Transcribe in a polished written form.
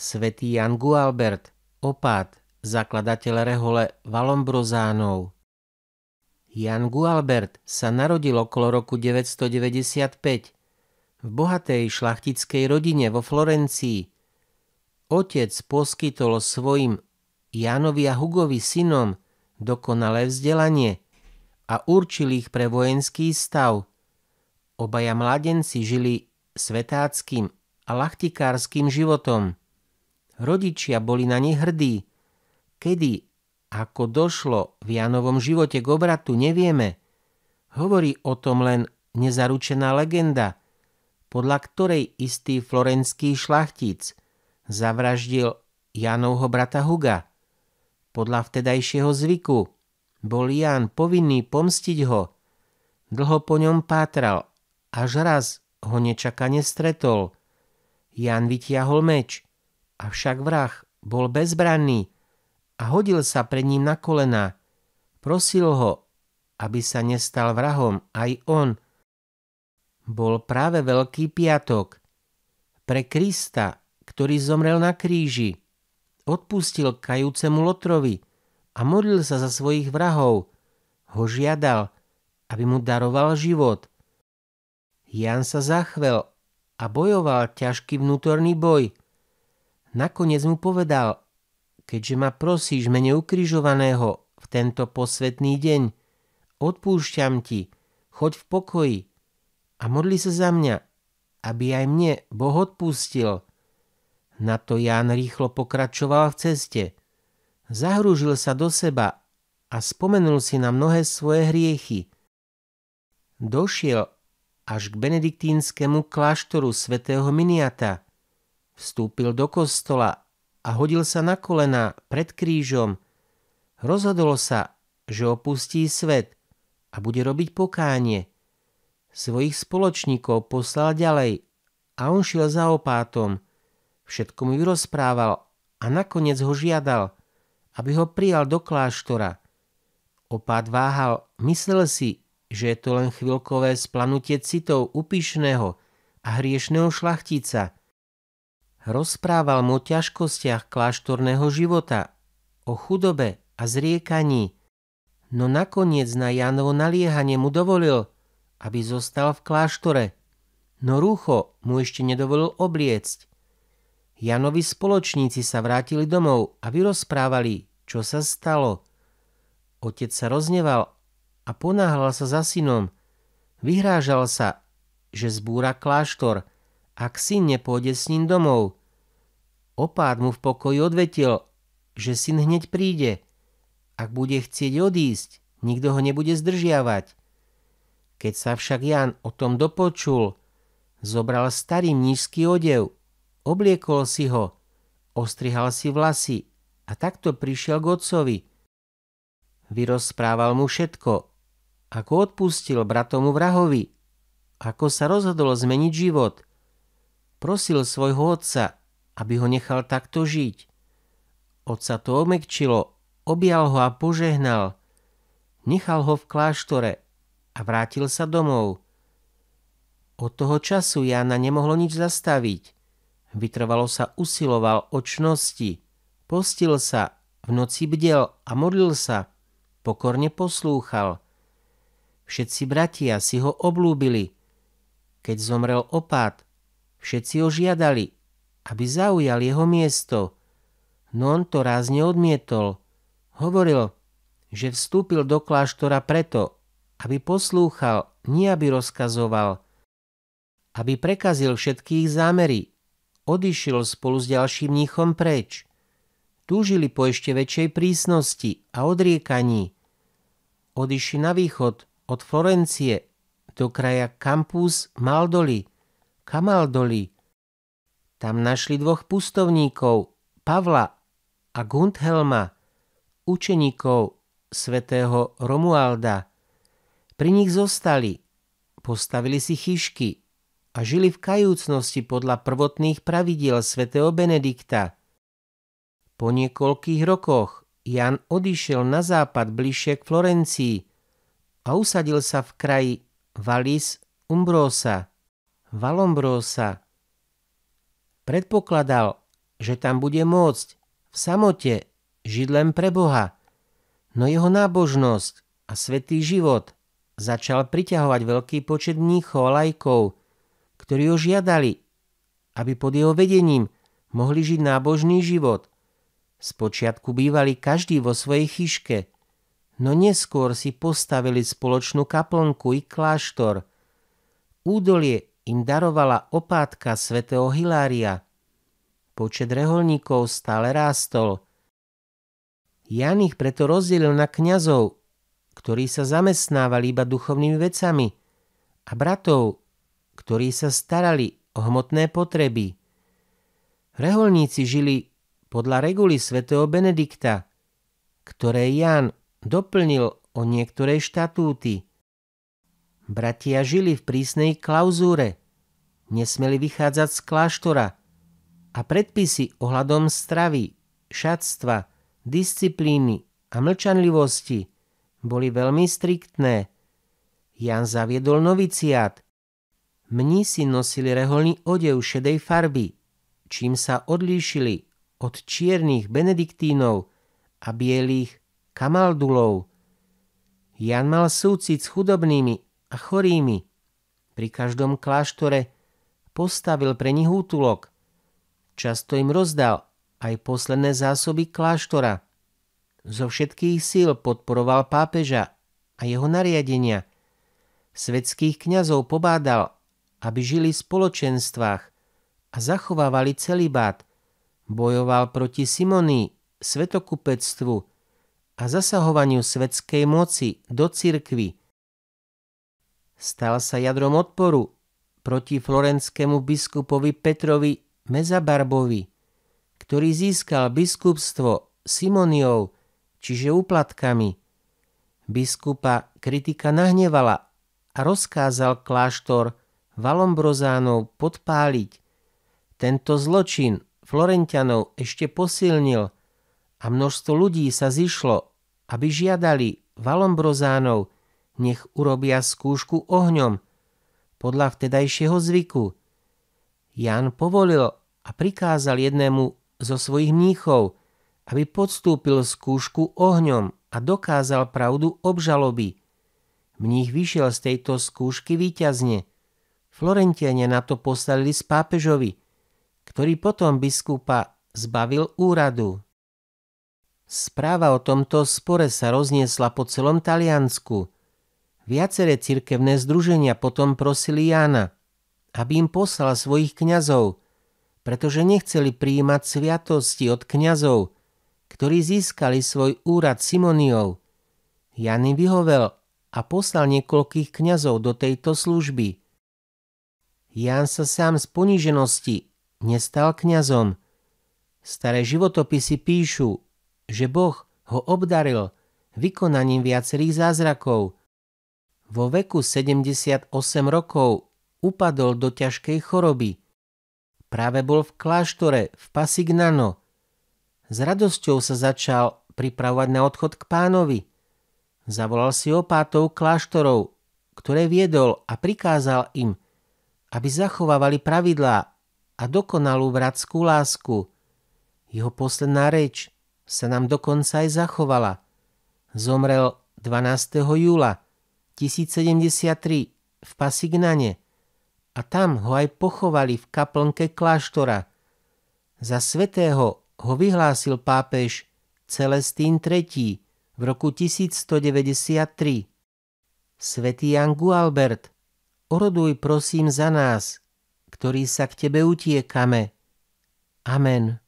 Svätý Jan Gualbert, opát, zakladateľ rehole Valombrosánov. Jan Gualbert sa narodil okolo roku 995 v bohatej šlachtickej rodine vo Florencii. Otec poskytol svojim Jánovi a Hugovi synom dokonalé vzdelanie a určil ich pre vojenský stav. Obaja mládenci žili svetáckým a lachtikárskym životom. Rodičia boli na nich hrdí. Kedy, ako došlo v Jánovom živote k obratu, nevieme. Hovorí o tom len nezaručená legenda, podľa ktorej istý florenský šlachtic zavraždil Jánovho brata Huga. Podľa vtedajšieho zvyku bol Ján povinný pomstiť ho. Dlho po ňom pátral, až raz ho nečakane stretol. Ján vytiahol meč, avšak vrah bol bezbranný a hodil sa pred ním na kolená. Prosil ho, aby sa nestal vrahom aj on. Bol práve Veľký piatok. Pre Krista, ktorý zomrel na kríži, odpustil kajúcemu Lotrovi a modlil sa za svojich vrahov. Ho žiadal, aby mu daroval život. Ján sa zachvel a bojoval ťažký vnútorný boj. Nakoniec mu povedal: keďže ma prosíš mene ukrižovaného v tento posvätný deň, odpúšťam ti, choď v pokoji a modli sa za mňa, aby aj mne Boh odpustil. Na to Ján rýchlo pokračoval v ceste. Zahrúžil sa do seba a spomenul si na mnohé svoje hriechy. Došiel až k benediktínskemu kláštoru svätého Miniata. Vstúpil do kostola a hodil sa na kolená pred krížom. Rozhodol sa, že opustí svet a bude robiť pokánie. Svojich spoločníkov poslal ďalej a on šiel za opátom. Všetko mu vyrozprával a nakoniec ho žiadal, aby ho prijal do kláštora. Opát váhal, myslel si, že je to len chvíľkové splanutie citov upyšného a hriešného šlachtica. Rozprával mu o ťažkostiach kláštorného života, o chudobe a zriekaní, no nakoniec na Jánovo naliehanie mu dovolil, aby zostal v kláštore, no rúcho mu ešte nedovolil obliecť. Jánovi spoločníci sa vrátili domov a vyrozprávali, čo sa stalo. Otec sa rozneval a ponáhľal sa za synom. Vyhrážal sa, že zbúra kláštor, ak syn nepôjde s ním domov. Opát mu v pokoji odvetil, že syn hneď príde. Ak bude chcieť odísť, nikto ho nebude zdržiavať. Keď sa však Ján o tom dopočul, zobral starý mníšsky odev, obliekol si ho, ostrihal si vlasy a takto prišiel k otcovi. Vyrozprával mu všetko, ako odpustil bratomu vrahovi, ako sa rozhodol zmeniť život. Prosil svojho otca, aby ho nechal takto žiť. Otca to omekčilo, objal ho a požehnal. Nechal ho v kláštore a vrátil sa domov. Od toho času Jána nemohlo nič zastaviť. Vytrvalo sa usiloval o čnosti, postil sa, v noci bdel a modlil sa, pokorne poslúchal. Všetci bratia si ho oblúbili. Keď zomrel opát, všetci ho žiadali, aby zaujal jeho miesto, no on to rázne odmietol. Hovoril, že vstúpil do kláštora preto, aby poslúchal, nie aby rozkazoval, aby prekazil všetky ich zámery. Odišiel spolu s ďalším mníchom preč. Túžili po ešte väčšej prísnosti a odriekaní. Odišli na východ od Florencie do kraja Campus Camaldoli. Tam našli dvoch pustovníkov, Pavla a Gundhelma, učeníkov svätého Romualda. Pri nich zostali, postavili si chyšky a žili v kajúcnosti podľa prvotných pravidiel svätého Benedikta. Po niekoľkých rokoch Ján odišiel na západ bližšie k Florencii a usadil sa v kraji Vallombrosa. Predpokladal, že tam bude môcť v samote žiť len pre Boha, no jeho nábožnosť a svätý život začal priťahovať veľký počet mníchov a laikov, ktorí ho žiadali, aby pod jeho vedením mohli žiť nábožný život. Spočiatku bývali každý vo svojej chyške, no neskôr si postavili spoločnú kaplnku i kláštor. Údolie im darovala opátka svätého Hilária. Počet reholníkov stále rástol. Ján ich preto rozdelil na kňazov, ktorí sa zamestnávali iba duchovnými vecami, a bratov, ktorí sa starali o hmotné potreby. Reholníci žili podľa reguly svätého Benedikta, ktoré Ján doplnil o niektoré štatúty. Bratia žili v prísnej klauzúre, nesmeli vychádzať z kláštora a predpisy ohľadom stravy, šatstva, disciplíny a mlčanlivosti boli veľmi striktné. Ján zaviedol noviciát. Mnísi nosili reholný odev šedej farby, čím sa odlíšili od čiernych benediktínov a bielých kamaldulov. Ján mal súcit s chudobnými a chorými. Pri každom kláštore postavil pre nich útulok. Často im rozdal aj posledné zásoby kláštora. Zo všetkých síl podporoval pápeža a jeho nariadenia. Svetských kňazov pobádal, aby žili v spoločenstvách a zachovávali celibát. Bojoval proti Simonii, svetokupectvu a zasahovaniu svetskej moci do cirkvi. Stal sa jadrom odporu proti florentskému biskupovi Petrovi Mezabarbovi, ktorý získal biskupstvo Simoniou, čiže úplatkami. Biskupa kritika nahnevala a rozkázal kláštor Valombrozánov podpáliť. Tento zločin Florentianov ešte posilnil a množstvo ľudí sa zišlo, aby žiadali Valombrozánov, nech urobia skúšku ohňom podľa vtedajšieho zvyku. Ján povolil a prikázal jednému zo svojich mníchov, aby podstúpil skúšku ohňom a dokázal pravdu obžaloby. Mních vyšiel z tejto skúšky víťazne. Florentiania na to poslali z pápežovi, ktorý potom biskupa zbavil úradu. Správa o tomto spore sa rozniesla po celom Taliansku. Viaceré cirkevné združenia potom prosili Jána, aby im poslal svojich kňazov, pretože nechceli prijímať sviatosti od kňazov, ktorí získali svoj úrad Simoniou. Ján im vyhovel a poslal niekoľkých kňazov do tejto služby. Ján sa sám z poníženosti nestal kňazom. Staré životopisy píšu, že Boh ho obdaril vykonaním viacerých zázrakov. Vo veku 78 rokov upadol do ťažkej choroby. Práve bol v kláštore v Pasignano. S radosťou sa začal pripravovať na odchod k Pánovi. Zavolal si opátov kláštorov, ktoré viedol, a prikázal im, aby zachovávali pravidlá a dokonalú bratskú lásku. Jeho posledná reč sa nám dokonca aj zachovala. Zomrel 12. júla 1073 v Pasignane a tam ho aj pochovali v kaplnke kláštora. Za svätého ho vyhlásil pápež Celestín III v roku 1193. Svätý Ján Gualbert, oroduj prosím za nás, ktorí sa k tebe utiekame. Amen.